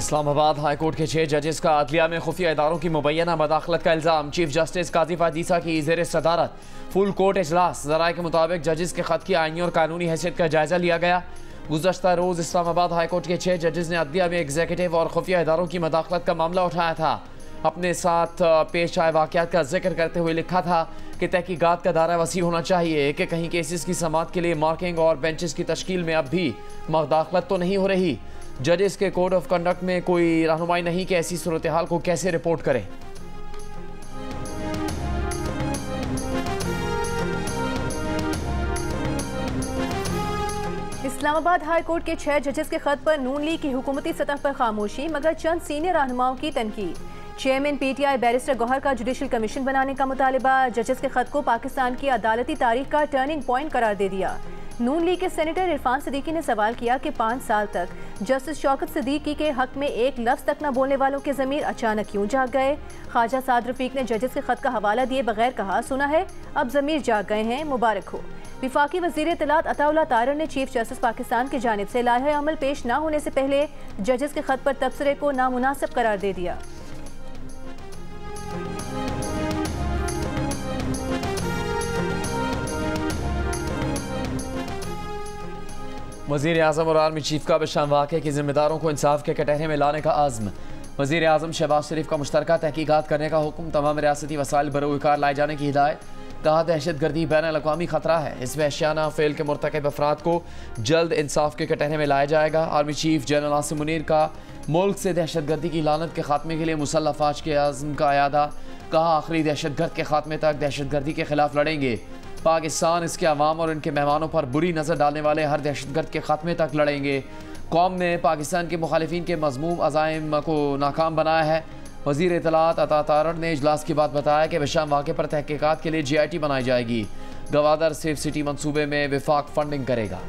Islamabad high court के 6 जजेस का अदलिया में खुफिया इदारों की मुबैना मदाखलत का इल्ज़ाम। चीफ जस्टिस काजी फादीसा की ज़ेर सदारत फुल कोर्ट इजलास। ज़राए के मुताबिक जजेस के खत की आईनी और कानूनी हैसियत का जायजा लिया गया। गुज़श्ता रोज़ इस्लामाबाद हाई कोर्ट के 6 जजेस ने अदलिया में एग्जीक्यूटिव और खुफिया इदारों की मदाखलत का मामला उठाया था। अपने साथ पेश आए वाक़यात का जिक्र करते हुए लिखा था कि तहकीकात का दायरा वसी होना चाहिए कि कहीं केसेस की समाअत के लिए मार्किंग और बेंचेस की तश्कील में अब भी मदाखलत तो नहीं हो रही। जजेस के कोड ऑफ कंडक्ट में कोई रहनुमाई नहीं कि ऐसी सूरत हाल को कैसे रिपोर्ट करें। इस्लामाबाद हाई कोर्ट के 6 जजेस के खत पर नून लीग की हुकूमती सतह पर खामोशी, मगर चंद सीनियर रहनुमाओं की तनकीद। चेयरमैन पीटीआई बैरिस्टर गौहर का जुडिशल कमीशन बनाने का मुतालिबा। जजेस के खत को पाकिस्तान की अदालती तारीख का टर्निंग पॉइंट करार दे दिया। नून लीग के सेनेटर इरफान सिद्दीकी ने सवाल किया कि 5 साल तक जस्टिस शौकत सिद्दीकी के हक में एक लफ्ज़ तक न बोलने वालों के ज़मीर अचानक क्यों जाग गए। ख्वाजा साद रफीक ने जजेस के खत का हवाला दिए बगैर कहा, सुना है अब ज़मीर जाग गए हैं, मुबारक हो। विफाकी वज़ीर इत्तलात अताउल्लाह तारर ने चीफ जस्टिस पाकिस्तान की जानिब से लाहे अमल पेश न होने से पहले जजेस के खत पर तबसरे को नामुनासिब करार दे दिया। वज़ीर आज़म और आर्मी चीफ का बिशाम वाक़े के ज़िम्मेदारों को इंसाफ के कटहरे में लाने का आज़म। वज़ीर आज़म शहबाज शरीफ का मुश्तरका तहकीकात करने का हुक्म। तमाम रियासती वसाइल बरोकार लाए जाने की हिदायत। कहा दहशत गर्दी बैन अल-अक़वामी ख़तरा है। इस वहशियाना फ़ेल के मुर्तकब अफराद को जल्द इंसाफ के कटहरे में लाया जाएगा। Army chief general Asim Munir का मुल्क से दहशत गर्दी की लानत के खात्मे के लिए मुसल्लह फ़ौज के आज़म का अयादा। कहा आखिरी दहशत गर्द के खात्मे तक दहशत गर्दी के खिलाफ लड़ेंगे। पाकिस्तान इसके अवाम और इनके मेहमानों पर बुरी नज़र डालने वाले हर दहशतगर्द के खात्मे तक लड़ेंगे। कौम ने पाकिस्तान के मुखालिफिन के मज़मूम अज़ाइम को नाकाम बनाया है। वज़ीर इत्तलात अता तारड़ ने इजलास के बाद बताया कि बिशाम वाक़े पर तहकीकात के लिए GIT बनाई जाएगी। गवादर सेफ सिटी मनसूबे में विफाक फंडिंग करेगा।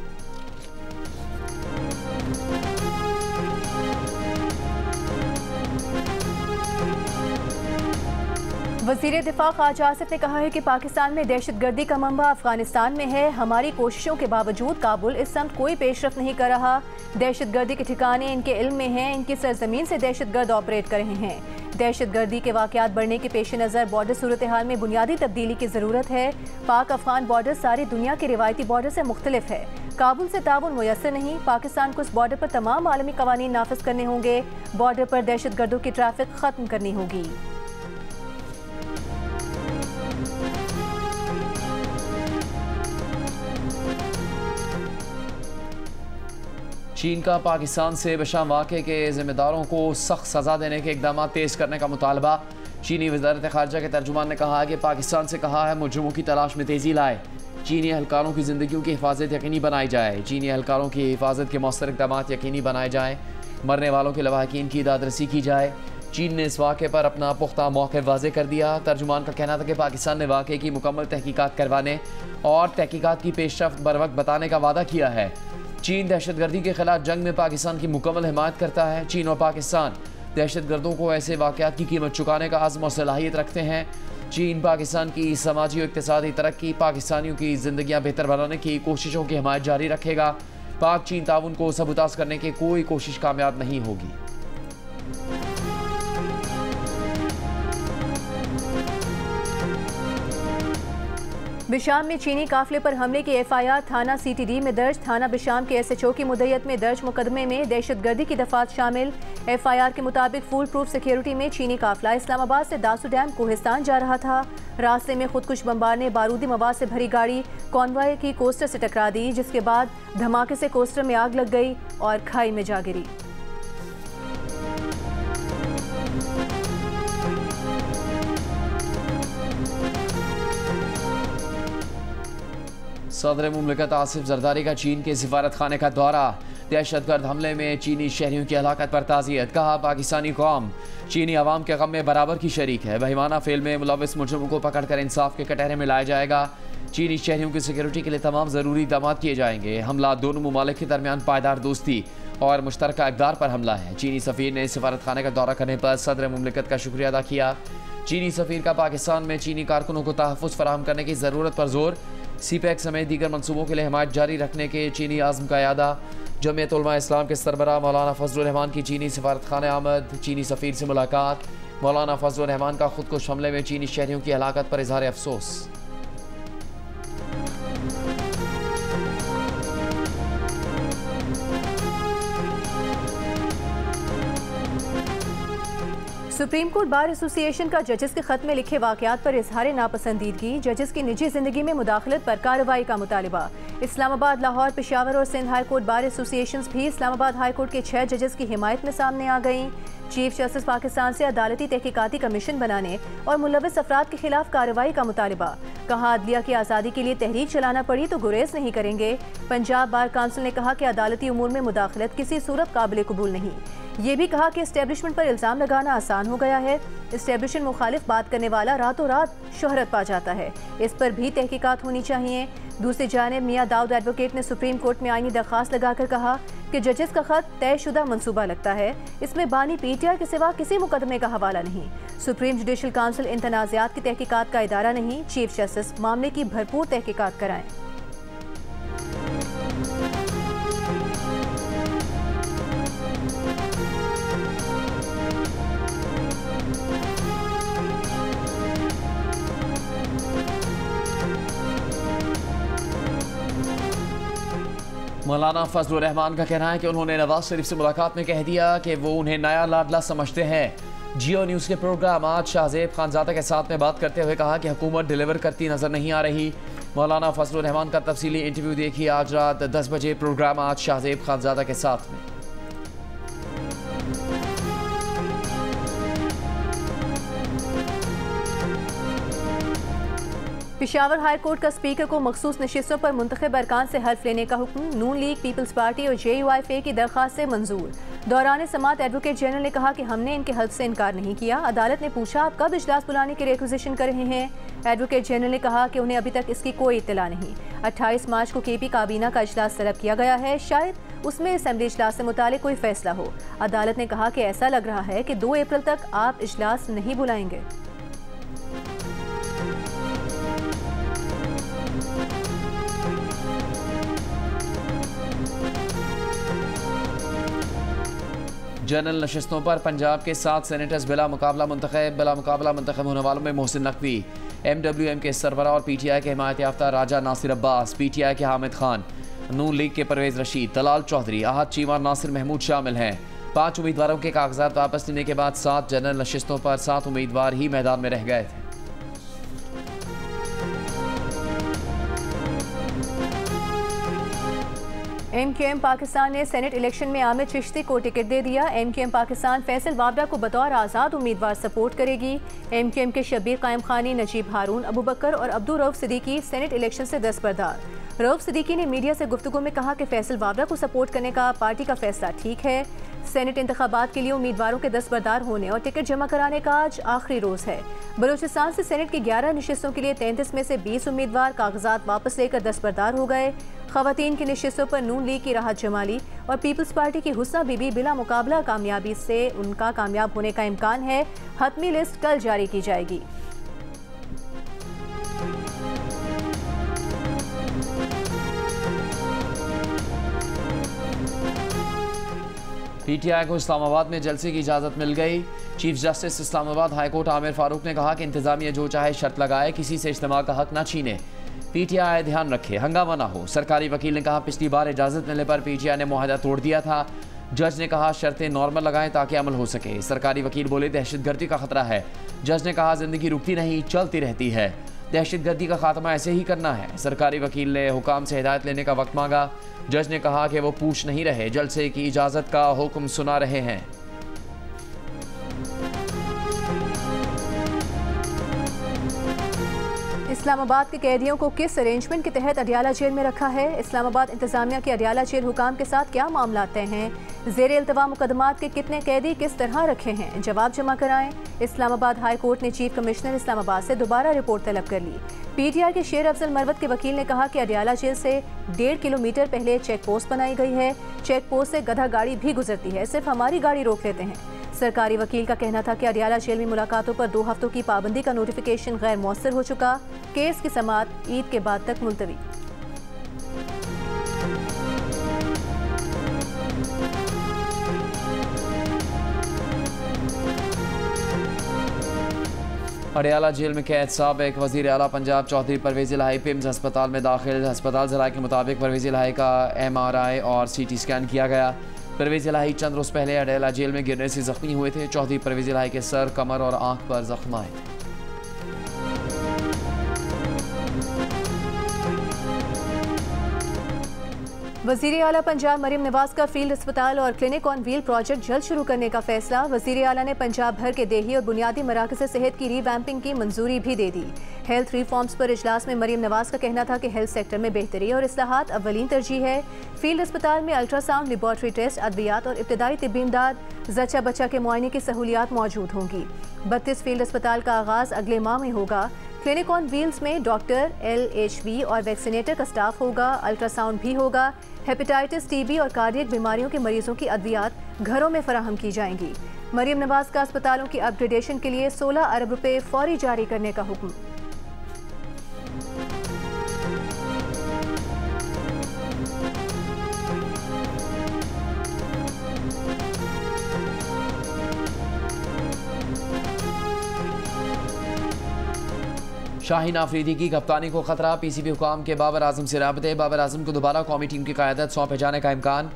वज़ीर दिफा ख्वाजा आसिफ ने कहा है कि पाकिस्तान में दहशत गर्दी का मंबा अफगानिस्तान में है। हमारी कोशिशों के बावजूद काबुल इस समत कोई पेशरफ नहीं कर रहा। दहशत गर्दी के ठिकाने इनके इल्म में हैं। इनकी सरजमीन से दहशत गर्द ऑपरेट कर रहे हैं। दहशत गर्दी के वाक़यात बढ़ने के पेश नज़र बॉर्डर सूरत हाल में बुनियादी तब्दीली की ज़रूरत है। पाक अफगान बॉर्डर सारी दुनिया के रिवायती बॉर्डर से मुख्तलिफ है। काबुल से ताउन मुयस्सर नहीं। पाकिस्तान को इस बॉर्डर पर तमाम आलमी कवानीन नाफिज करने होंगे। बॉर्डर पर दहशत गर्दों की ट्रैफिक ख़त्म करनी होगी। चीन का पाकिस्तान से बिशाम वाक़े के ज़िम्मेदारों को सख्त सज़ा देने के इक़दाम तेज़ करने का मुतालबा। चीनी वज़ारत ख़ारजा के तर्जुमान ने कहा कि पाकिस्तान से कहा है मुजरिमों की तलाश में तेज़ी लाए। चीनी एहलकारों की ज़िंदगियों की हिफाजत यकीनी बनाई जाए। चीनी एहलकारों की हिफाजत के मौसर इक़दाम यकीनी बनाए जाएँ। मरने वालों के लवाहिकीन की दादरसी की जाए। चीन ने इस वाक़े पर अपना पुख्ता मौक़िफ़ वाज़ेह कर दिया। तर्जुमान का कहना था कि पाकिस्तान ने वाक़े की मुकम्मल तहकीकात करवाने और तहकीकात की पेशरफ्त बर वक्त बताने का वादा किया है। चीन दहशत गर्दी के खिलाफ जंग में पाकिस्तान की मुकम्मल हिमायत करता है। चीन और पाकिस्तान दहशत गर्दों को ऐसे वाक़यात की कीमत चुकाने का आज़म और सलाहियत रखते हैं। चीन पाकिस्तान की समाजी और इक़्तिसादी तरक्की, पाकिस्तानियों की ज़िंदगियाँ बेहतर बनाने की कोशिशों की हिमायत जारी रखेगा। पाक चीन ताउन को सबूताज़ करने की कोई कोशिश कामयाब नहीं होगी। बिशाम में चीनी काफिले पर हमले की FIR थाना CTD में दर्ज। थाना बिशाम के SHO की मुद्दत में दर्ज मुकदमे में दहशत गर्दी की दफात शामिल। FIR के मुताबिक फुल प्रूफ सिक्योरिटी में चीनी काफिला इस्लामाबाद से दासू डैम कोहिस्तान जा रहा था। रास्ते में खुदकुश बम्बार ने बारूदी मवाद से भरी गाड़ी कॉन्वॉय की कोस्टर से टकरा दी, जिसके बाद धमाके से कोस्टर में आग लग गई और खाई में जा गिरी। सदर मुमलिकत आसिफ जरदारी का चीन के सिफारत खाने का दौरा। दहशतगर्द हमले में चीनी शहरियों की हलाकत पर ताज़ियत। कहा पाकिस्तानी कौम चीनी अवाम के गम में बराबर की शरीक है। बहिमाना फेल में मुलविस मुजरिमों को पकड़ कर इंसाफ के कटहरे में लाया जाएगा। चीनी शहरियों की सिक्योरिटी के लिए तमाम ज़रूरी इक़दाम किए जाएंगे। हमला दोनों ममालिक के दरमियान पायदार दोस्ती और मुश्तरका इक़दार पर हमला है। चीनी सफ़ीर ने सिफारत खाने का दौरा करने पर सदर मुमलिकत का शुक्रिया अदा किया। चीनी सफ़ीर का पाकिस्तान में चीनी कारकुनों को तहफ़्फ़ुज़ फराहम करने की ज़रूरत पर जोर। CPEC समेत दीगर मनसूबों के लिए हिमायत जारी रखने के चीनी आज़म का यादा। जमीयत उलमा इस्लाम के सरबराह मौलाना फजलुर रहमान की चीनी सफारत खाने आमद। चीनी सफ़ीर से मुलाकात। मौलाना फजलुर रहमान का खुदकुश हमले में चीनी शहरियों की हलाकत पर इजहार अफसोस। सुप्रीम कोर्ट बार एसोसिएशन का जजेस के खत में लिखे वाकयात पर इजहार नापसंदीदगी। जजेस की निजी जिंदगी में मुदाखलत पर कार्रवाई का मुतालिबा। इस्लामाबाद, लाहौर, पेशावर और Sindh high court bar associations भी इस्लामाबाद हाई कोर्ट के 6 जजेस की हिमायत में सामने आ गईं। चीफ जस्टिस पाकिस्तान से अदालती तहकीकाती कमीशन बनाने और मुलविस अफराद के खिलाफ कार्रवाई का मुतालिबा। कहा, अदलिया की आज़ादी के लिए तहरीक चलाना पड़ी तो गुरेज नहीं करेंगे। पंजाब बार काउंसिल ने कहा कि अदालती उमूर में मुदाखलत किसी सूरत काबिल कबूल नहीं। ये भी कहा कि इस्टेब्लिशमेंट पर इल्ज़ाम लगाना आसान हो गया है। इस्टेब्लिशमेंट मुखालिफ बात करने वाला रातों रात शोहरत पा जाता है। इस पर भी तहकीकात होनी चाहिए। दूसरी जानिब मियां दाऊद एडवोकेट ने सुप्रीम कोर्ट में आईनी दरख्वास्त लगाकर कहा कि जजेस का खत तयशुदा मंसूबा लगता है। इसमें बानी PTI के सिवा किसी मुकदमे का हवाला नहीं। सुप्रीम जुडिशल काउंसिल इन तनाज़ात की तहकीकात का इदारा नहीं। चीफ जस्टिस मामले की भरपूर तहकीकात कराएं। मौलाना फजलुर रहमान का कहना है कि उन्होंने नवाज शरीफ से मुलाकात में कह दिया कि वो उन्हें नया लाडला समझते हैं। जियो न्यूज़ के प्रोग्राम आज शाहजेब खानजादा के साथ में बात करते हुए कहा कि हुकूमत डिलीवर करती नजर नहीं आ रही। मौलाना फजलुर रहमान का तफसीली इंटरव्यू देखिए आज रात 10 बजे प्रोग्राम आज शाहजेब खानजादा के साथ में। पेशावर हाई कोर्ट का स्पीकर को मखसूस नशिस्तों पर मुंतखब अरकान से हल्फ लेने का हुक्म। नून लीग, पीपल्स पार्टी और JUIFA की दरख्वास्त से मंजूर। दौरान समात एडवोकेट जनरल ने कहा कि हमने इनके हल्फ से इनकार नहीं किया। अदालत ने पूछा, आप कब इजलास बुलाने की रिक्वेजिशन कर रहे हैं? एडवोकेट जनरल ने कहा कि उन्हें अभी तक इसकी कोई इत्तला नहीं। 28 मार्च को KP काबीना का इजलास तलब किया गया है। शायद उसमें असेंबली इजलास से मुतालिक कोई फैसला हो। अदालत ने कहा कि ऐसा लग रहा है कि 2 अप्रैल तक आप इजलास नहीं बुलाएंगे। जनरल नशिस्तों पर पंजाब के 7 सेनेटर्स बिला मुकाबला मुंतखब होने वालों में मोहसिन नकवी, MWM के सरबराह और PTI के हिमायत याफ्ता राजा नासिर अब्बास, PTI के हामिद खान, नून लीग के परवेज रशीद, तलाल चौधरी, आहद चीमा, नासिर महमूद शामिल हैं। 5 उम्मीदवारों के कागजात वापस लेने के बाद 7 जनरल नशिस्तों पर 7 उम्मीदवार ही मैदान में रह गए थे। MQM पाकिस्तान ने सेनेट इलेक्शन में आमिर चिश्ती को टिकट दे दिया। MQM पाकिस्तान फैसल वावडा को बतौर आज़ाद उम्मीदवार सपोर्ट करेगी। MQM के शब्बीर कायम खानी, नजीब हारून, अबू बकर और अब्दुल रऊफ सिद्दीकी सेनेट इलेक्शन से दस्तबरदार। रऊफ सिद्दीकी ने मीडिया से गुफ्तगू में कहा कि फैसल वावडा को सपोर्ट करने का पार्टी का फैसला ठीक है। सेनेट इंतखाबात के लिए उम्मीदवारों के दस्तबरदार होने और टिकट जमा कराने का आज आखिरी रोज है। बलूचिस्तान से सेनेट की 11 नशिस्तों के लिए 33 में से 20 उम्मीदवार कागजात वापस लेकर दस्तबरदार हो गए। खवातीन की नशिस्तों पर नून लीग की राहत जमाली और पीपल्स पार्टी की हुस्ना बीबी बिला मुकाबला कामयाबी से उनका कामयाब होने का इम्कान है। हतमी लिस्ट कल जारी की जाएगी। PTI को इस्लामाबाद में जलसे की इजाज़त मिल गई। Chief justice Islamabad high court Aamir Farooq ने कहा कि इंतजामिया जो चाहे शर्त लगाए, किसी से इज्तिमा का हक न छीने। PTI ध्यान रखे, हंगामा ना हो। सरकारी वकील ने कहा पिछली बार इजाज़त मिलने पर PTI ने मुआहदा तोड़ दिया था। जज ने कहा शर्तें नॉर्मल लगाएं ताकि अमल हो सके। सरकारी वकील बोले दहशतगर्दी का खतरा है। जज ने कहा जिंदगी रुकती नहीं, चलती रहती है। दहशतगर्दी का खात्मा ऐसे ही करना है। सरकारी वकील ने हुकाम से हिदायत लेने का वक्त मांगा। जज ने कहा कि वो पूछ नहीं रहे, जलसे की इजाज़त का हुक्म सुना रहे हैं। इस्लामाबाद के कैदियों को किस अरेंजमेंट के तहत अडियाला जेल में रखा है? इस्लामाबाद इंतजामिया के अडियाला जेल हुकाम के साथ क्या मामला तय हैं? ज़ेर इल्तवा मुकदमात के कितने कैदी किस तरह रखे हैं? जवाब जमा कराएं। इस्लामाबाद हाई कोर्ट ने चीफ कमिश्नर इस्लामाबाद से दोबारा रिपोर्ट तलब कर ली। PTI के शेर अफजल मरवत के वकील ने कहा कि अडियाला जेल से 1.5 किलोमीटर पहले चेक पोस्ट बनाई गई है। चेक पोस्ट से गधा गाड़ी भी गुजरती है, सिर्फ हमारी गाड़ी रोक लेते हैं। सरकारी वकील का कहना था कि अडियाला जेल में मुलाकातों पर 2 हफ्तों की पाबंदी का नोटिफिकेशन गैर मौसर हो चुका। केस की समाअत ईद के बाद तक मुलतवी। अडियाला जेल में कैद साबिक वज़ीर आला पंजाब चौधरी परवेज़ इलाही पिम्स अस्पताल में दाखिल। अस्पताल ज़राए के मुताबिक परवेज़ इलाही का MRI और CT स्कैन किया गया। परवेज़ इलाही चंद रोज़ पहले अडियाला जेल में गिरने से ज़ख्मी हुए थे। चौधरी परवेज़ इलाही के सर, कमर और आँख पर जख्म आए थे। वज़ीर आला पंजाब मरीम नवाज का फील्ड अस्पताल और क्लिनिक ऑन व्हील प्रोजेक्ट जल्द शुरू करने का फैसला। वज़ीर आला ने पंजाब भर के देही और बुनियादी मराकज़ सेहत की रीवैम्पिंग की मंजूरी भी दे दी। हेल्थ रिफॉर्म्स पर इजलास में मरीम नवाज का कहना था कि हेल्थ सेक्टर में बेहतरी और इस्लाहात अव्वलीन तरजीह है। फील्ड अस्पताल में अल्ट्रासाउंड, लेबॉर्ट्री टेस्ट, अद्वियात और इब्तदाई तिब्बी इमदाद, जच्चा बच्चा के मुआयने की सहूलियात मौजूद होंगी। 32 फील्ड अस्पताल का आगाज़ अगले माह में होगा। क्लिनिक ऑन व्हील्स में डॉक्टर, LHV और वैक्सीनेटर का स्टाफ होगा। अल्ट्रासाउंड भी होगा। हेपेटाइटिस, TB और कार्डियक बीमारियों के मरीजों की अद्वियात घरों में फराहम की जाएंगी। मरीम नवाज का अस्पतालों की अपग्रेडेशन के लिए 16 अरब रुपए फौरी जारी करने का हुक्म। शाहीन आफरीदी की कप्तानी को खतरा। PCB हुकाम के बाबर आजम से राबते। बाबर आजम को दोबारा कौमी टीम की क़यादत सौंपे जाने का इम्कान।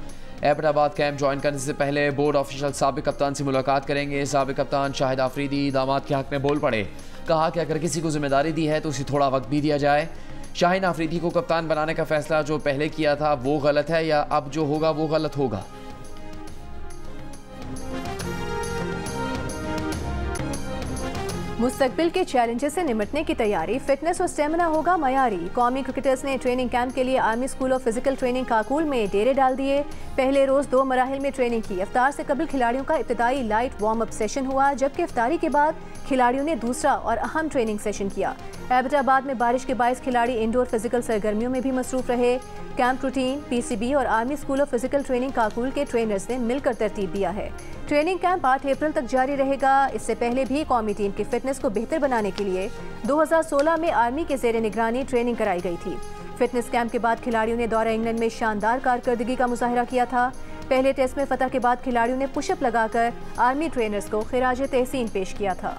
एबटाबाद कैंप ज्वाइन करने से पहले बोर्ड ऑफिशियल साबिक कप्तान से मुलाकात करेंगे। साबिक कप्तान शाहिद आफरीदी दामाद के हक में बोल पड़े। कहा कि अगर किसी को जिम्मेदारी दी है तो उसे थोड़ा वक्त भी दिया जाए। शाहीन आफरीदी को कप्तान बनाने का फैसला जो पहले किया था वो गलत है या अब जो होगा वो गलत होगा? मुस्तकबिल के चैलेंजेस से निमटने की तैयारी, फिटनेस और स्टेमिना होगा मयारी। कौमी क्रिकेटर्स ने ट्रेनिंग कैंप के लिए army school of physical training Kakul में डेरे डाल दिए। पहले रोज 2 मराहिल में ट्रेनिंग की। इफ्तार से कबल खिलाड़ियों का इब्तदाई लाइट वार्म अप सेशन हुआ, जबकि इफ्तारी के बाद खिलाड़ियों ने दूसरा और अहम ट्रेनिंग सेशन किया। एबटाबाद में बारिश के बायस खिलाड़ी इंडोर फिजिकल सरगर्मियों में भी मसरूफ रहे। कैंप रूटीन PCB और army school of physical training Kakul के ट्रेनर्स ने मिलकर तरतीब दिया है। ट्रेनिंग कैंप 8 अप्रैल तक जारी रहेगा। इससे पहले भी कौमी टीम की फिटनेस को बेहतर बनाने के लिए 2016 में आर्मी के ज़ेरे निगरानी ट्रेनिंग कराई गई थी। फिटनेस कैंप के बाद खिलाड़ियों ने दौरा इंग्लैंड में शानदार कारकर्दगी का मुजाहरा किया था। पहले टेस्ट में फतह के बाद खिलाड़ियों ने पुशअप लगाकर आर्मी ट्रेनर्स को खिराज तहसीन पेश किया था।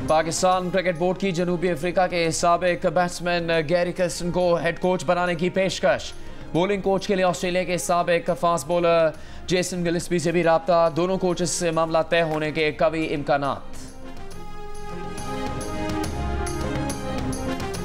पाकिस्तान क्रिकेट बोर्ड की जनूबी अफ्रीका के साबिक बैट्समैन गैरी कर्स्टन को हेड कोच बनाने की पेशकश। बॉलिंग कोच के लिए ऑस्ट्रेलिया के साबिक फास्ट बॉलर जेसन गिलिस्पी से भी राब्ता। दोनों कोचेस से मामला तय होने के कवी इम्कानात।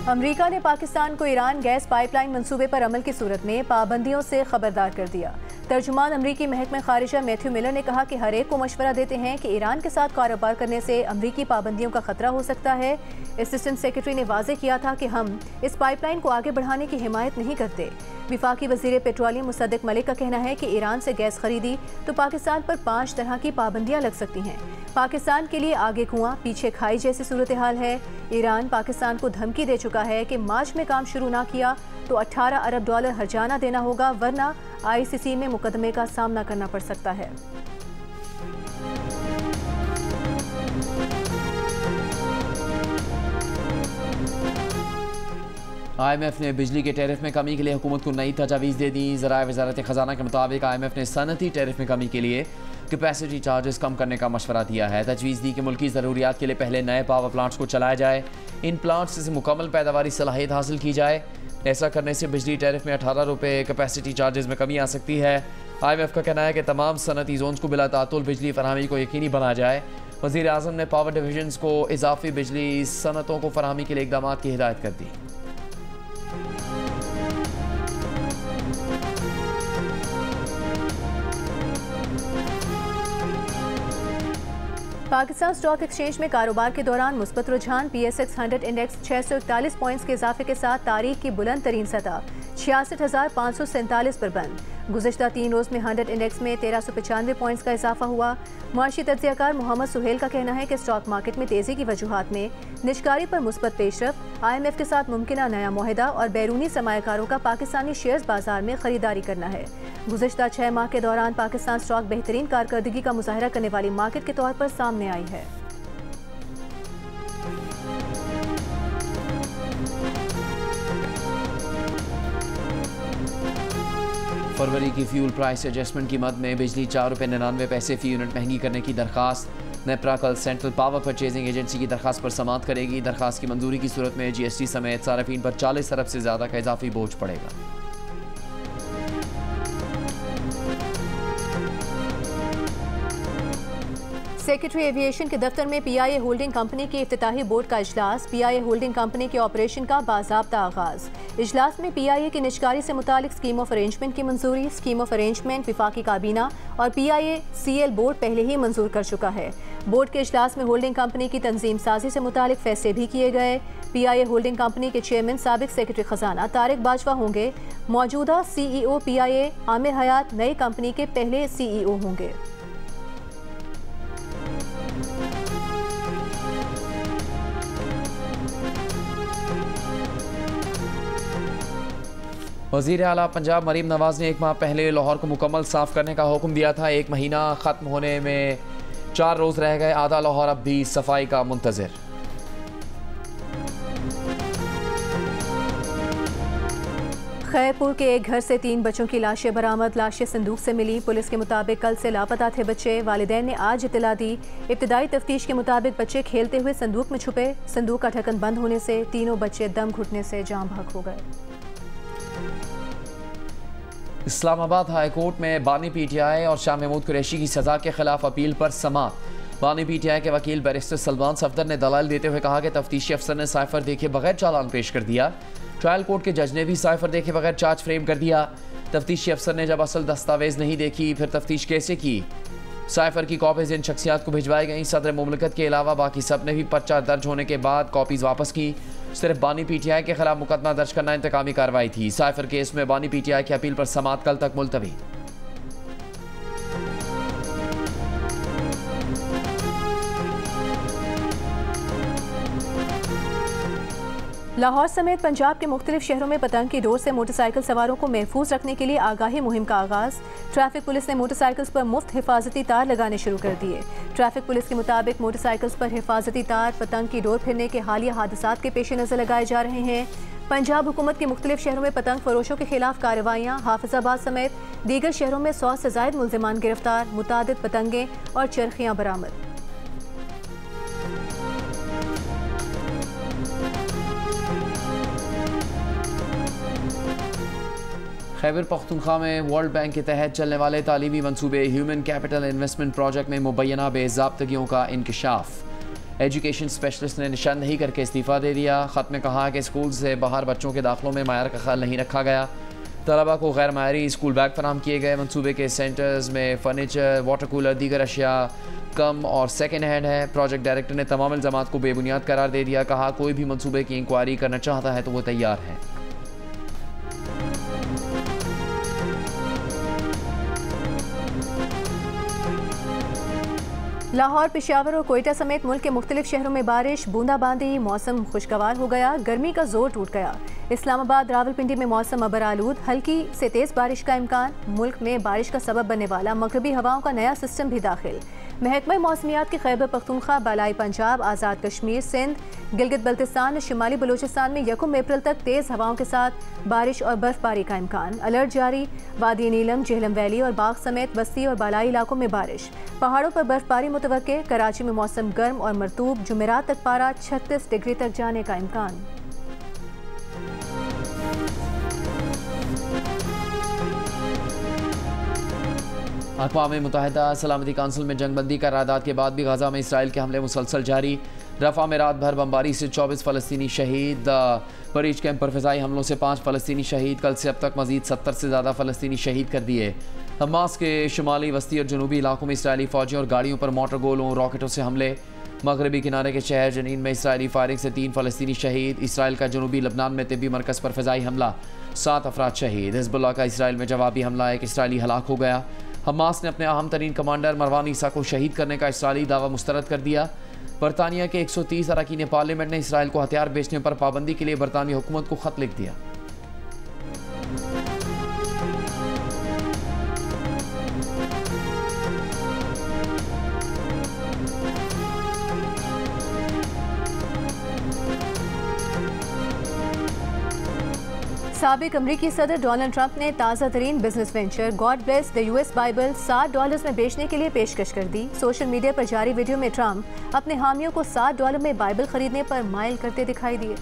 अमेरिका ने पाकिस्तान को ईरान गैस पाइपलाइन मंसूबे पर अमल की सूरत में पाबंदियों से खबरदार कर दिया। तर्जुमान अमरीकी महकमा खारिजा मैथ्यू मिलर ने कहा कि हर एक को मशवरा देते हैं कि ईरान के साथ कारोबार करने से अमरीकी पाबंदियों का खतरा हो सकता है। असिस्टेंट सेक्रेटरी ने वाजे किया था कि हम इस पाइपलाइन को आगे बढ़ाने की हिमायत नहीं करते। विफाकी वजीर पेट्रोलियम मुसद्दिक मलिक का कहना है कि ईरान से गैस खरीदी तो पाकिस्तान पर 5 तरह की पाबंदियां लग सकती हैं। पाकिस्तान के लिए आगे कुआं पीछे खाई जैसी सूरत हाल है। ईरान पाकिस्तान को धमकी दे चुका है कि मार्च में काम शुरू ना किया तो 18 अरब डॉलर हर्जाना देना होगा, वरना ICC में मुकदमे का सामना करना पड़ सकता है। IMF ने बिजली के टैरिफ में कमी के लिए हुकूमत को नई तजावीज़ दे दी। ज़राए वज़ारत ख़जाना के मुताबिक IMF ने सनती टैरिफ में कमी के लिए कैपेसिटी चार्जेस कम करने का मशवरा दिया है। तजवीज़ दी कि मुल्की ज़रूरियात के लिए पहले नए पावर प्लांट्स को चलाया जाए, इन प्लांट्स से मुकम्मल पैदावारी सलाहियत हासिल की जाए। ऐसा करने से बिजली टैरिफ में 18 रुपये कैपेसिटी चार्जेस में कमी आ सकती है। IMF का कहना है कि तमाम सनती जोन्स को बिला तातुल बिजली फराहमी को यकीनी बनाया जाए। वज़ीर आज़म ने पावर डिवीजन्स को इजाफी बिजली सनतों को फराहमी के लिए इक़दाम की हिदायत कर दी। पाकिस्तान स्टॉक एक्सचेंज में कारोबार के दौरान मुस्बत रुझान। PSX 100 इंडेक्स 641 पॉइंट्स के इजाफे के साथ तारीख की बुलंद तरीन सतह 66,547 पर बंद। गुज़िश्ता 3 रोज़ में 100 इंडेक्स में 1395 पॉइंट्स का इजाफा हुआ। मुआशी तज्ज़ियाकार मोहम्मद सुहेल का कहना है कि स्टॉक मार्केट में तेज़ी की वजूहात में निजकारी पर मुस्बत पेशरफ, IMF के साथ मुमकिना नया मुआहदा और बैरूनी सरमायाकारों का पाकिस्तानी शेयर्स बाजार में खरीदारी करना है। गुज़िश्ता 6 माह के दौरान पाकिस्तान स्टॉक बेहतरीन कारकर्दगी का मुजाहरा करने वाली मार्केट के तौर पर सामने आई है। फरवरी की फ्यूल प्राइस एडजस्टमेंट की मद में बिजली 4 रुपये 99 पैसे फी यूनिट महंगी करने की दरखास्त। नेपरा कल सेंट्रल पावर परचेजिंग एजेंसी की दरखास्त पर समाअत करेगी। दरखास्त की मंजूरी की सूरत में GST समेत सार्फिन पर 40 अरब से ज़्यादा का इजाफी बोझ पड़ेगा। सेक्रेटरी एविएशन के दफ्तर में PIA होल्डिंग कंपनी के इफ्तिताही बोर्ड का इजलास। PIA होल्डिंग कंपनी के ऑपरेशन का बाज़ाब्ता आगाज। इजलास में PIA की निजकारी से मुतालिक स्कीम ऑफ अरेंजमेंट की मंजूरी। स्कीम ऑफ अरेंजमेंट विफाकी काबीना और PIA CL बोर्ड पहले ही मंजूर कर चुका है। बोर्ड के इजलास में होल्डिंग कंपनी की तंजीम साजी से मुतालिक फैसले भी किए गए। PIA होल्डिंग कंपनी के चेयरमैन साबिक सेक्रेटरी खजाना तारिक बाजवा होंगे। मौजूदा CEO PIA आमिर हयात नई कंपनी के पहले CEO होंगे। वज़ीर आला पंजाब मरीम नवाज ने 1 माह पहले लाहौर को मुकम्मल साफ़ करने का हुक्म दिया था। 1 महीना ख़त्म होने में 4 रोज़ रह गए। आधा लाहौर अब भी सफाई का मुंतज़िर। खैरपुर के एक घर से 3 बच्चों की लाशें बरामद। लाशें संदूक से मिली। पुलिस के मुताबिक कल से लापता थे बच्चे। वालिदैन ने आज इत्तला दी। इब्तदाई तफ्तीश के मुताबिक बच्चे खेलते हुए संदूक में छुपे। संदूक का ढक्कन बंद होने से तीनों बच्चे दम घुटने से जाम बहक हो गए। इस्लामाबाद हाई कोर्ट में बानी PTI और शाह महमूद कुरैशी की सज़ा के खिलाफ अपील पर समाअत। बानी PTI के वकील बैरिस्टर सलमान सफदर ने दलाल देते हुए कहा कि तफ्तीशी अफसर ने साइफर देखे बगैर चालान पेश कर दिया। ट्रायल कोर्ट के जज ने भी साइफर देखे बगैर चार्ज फ्रेम कर दिया। तफ्तीशी अफसर ने जब असल दस्तावेज नहीं देखी फिर तफ्तीश कैसे की? साइफर की कॉपीज इन शख्सियात को भिजवाई गई। सदर मुमलिकत के अलावा बाकी सब ने भी पर्चा दर्ज होने के बाद कॉपीज वापस की। सिर्फ बानी PTI के खिलाफ मुकदमा दर्ज करना इंतकामी कार्रवाई थी। साइफर केस में बानी PTI की अपील पर समाअत कल तक मुलतवी। लाहौर समेत पंजाब के मुख्तलिफ शहरों में पतंग की डोर से मोटरसाइकिल सवारों को महफूज रखने के लिए आगाही मुहिम का आगाज। ट्रैफिक पुलिस ने मोटरसाइकिल्स पर मुफ्त हिफाजती तार लगाने शुरू कर दिए। ट्रैफिक पुलिस के मुताबिक मोटरसाइकिल्स पर हिफाजती तार पतंग की डोर फिरने के हालिया हादसात के पेश नज़र लगाए जा रहे हैं। पंजाब हुकूमत के मुख्तलिफ शहरों में पतंग फरोशों के खिलाफ कार्रवाइयाँ। हाफिजाबाद समेत दीगर शहरों में 100 से ज़ायद मुल्जिमान गिरफ्तार। मुतादिद पतंगें और चरखियाँ बरामद। खैबर पख्तूनख्वा में वर्ल्ड बैंक के तहत चलने वाले तालीमी मनसूबे ह्यूमन कैपिटल इन्वेस्टमेंट प्रोजेक्ट में मुबैना बेज़ाब्तगियों का इंकशाफ। एजुकेशन स्पेशलिस्ट ने निशान नहीं करके इस्तीफ़ा दे दिया। ख़त में कहा कि स्कूल से बाहर बच्चों के दाखिलों में मायार का ख्याल नहीं रखा गया। तलबा को गैर मायारी स्कूल बैग फराहम किए गए। मनसूबे के सेंटर्स में फर्नीचर, वाटर कूलर, दीगर अशिया कम और सेकेंड हैंड है। प्रोजेक्ट डायरेक्टर ने तमाम इल्ज़ामात को बेबुनियाद करार दे दिया। कहा कोई भी मनसूबे की इंक्वायरी करना चाहता है तो वो तैयार है। लाहौर, पेशावर और कोयटा समेत मुल्क के मुख्तलिफ शहरों में बारिश, बूंदाबांदी। मौसम खुशगवार हो गया। गर्मी का जोर टूट गया। इस्लामाबाद, रावलपिंडी में मौसम अबर आलूद। हल्की से तेज़ बारिश का इम्कान। मुल्क में बारिश का सबब बनने वाला मगरबी हवाओं का नया सिस्टम भी दाखिल। महकमा मौसमियात के खैबर पख्तूनख्वा, बालाई पंजाब, आज़ाद कश्मीर, सिंध, गिलगित बल्तिस्तान, शिमाली बलूचिस्तान में 1 अप्रैल तक तेज़ हवाओं के साथ बारिश और बर्फबारी का इम्कान। अलर्ट जारी। वादी नीलम, जेहलम वैली और बाग समेत बस्ती और बालाई इलाकों में बारिश। पहाड़ों पर बर्फबारी मुतवक्के। कराची में मौसम गर्म और मरतूब। जुमेरात तक पारा 36 डिग्री तक जाने का इम्कान। अक़वाम मुत्तहिदा सलामती काउंसिल में जंगबंदी करारदाद के बाद भी गाज़ा में इसराइल के हमले मुसलसल जारी। रफ़ा में रात भर बमबारी से 24 फ़लस्तीनी शहीद। परीज कैंप पर फ़िज़ाई हमलों से 5 फ़लस्तीनी शहीद। कल से अब तक मज़ीद 70 से ज़्यादा फ़लस्तीनी शहीद कर दिए। हमास के शुमाली, वस्ती और जनूबी इलाकों में इसराइली फ़ौजियों और गाड़ियों पर मोटर गोलों, रॉकेटों से हमले। मगरबी किनारे के शहर जनीन में इसराइली फायरिंग से 3 फ़लस्तीनी शहीद। इसराइल का जनूबी लबनान में तिब्बी मरकज़ पर फ़िज़ाई हमला। 7 अफराद शहीद। हिजबुल्लाह का इसराइल में जवाबी हमला, एक इसराइली हलाक हो गया। हमास ने अपने अहम तरीन कमांडर मरवान ईसा को शहीद करने का इसराइली दावा मुस्तरद कर दिया। बरतानिया के 130 अरकान पार्लियामेंट ने इसराइल को हथियार बेचने पर पाबंदी के लिए बरतानवी हुकूमत को खत लिख दिया। साबिक अमरीकी सदर डोनाल्ड ट्रंप ने ताज़ा तरीन business venture God bless the US Bible $60 में बेचने के लिए पेशकश कर दी। सोशल मीडिया पर जारी वीडियो में ट्रंप अपने हामियों को $60 में बाइबल खरीदने पर माइल करते दिखाई दिए।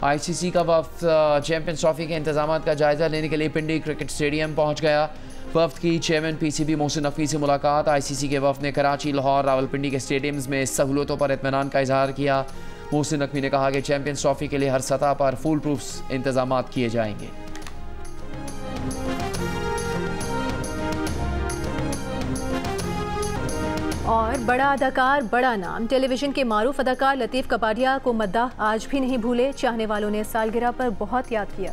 ICC का वफ्द चैंपियंस ट्रॉफी के इंतजाम का जायजा लेने के लिए पिंडी क्रिकेट स्टेडियम पहुंच गया। वफ्द की चेयरमैन PCB मोहसिन नकवी से मुलाकात। ICC के वफ्द ने कराची, लाहौर, रावलपिंडी के स्टेडियम्स में सहूलतों पर इत्मीनान का इजहार किया। मोहसिन नकवी ने कहा कि चैंपियंस ट्रॉफी के लिए हर सतह पर फुल प्रूफ इंतजाम किए जाएंगे। और बड़ा अदाकार, बड़ा नाम, टेलीविजन के मारूफ अदाकार लतीफ़ कपाडिया को मद्दाह आज भी नहीं भूले। चाहने वालों ने सालगिरह पर बहुत याद किया।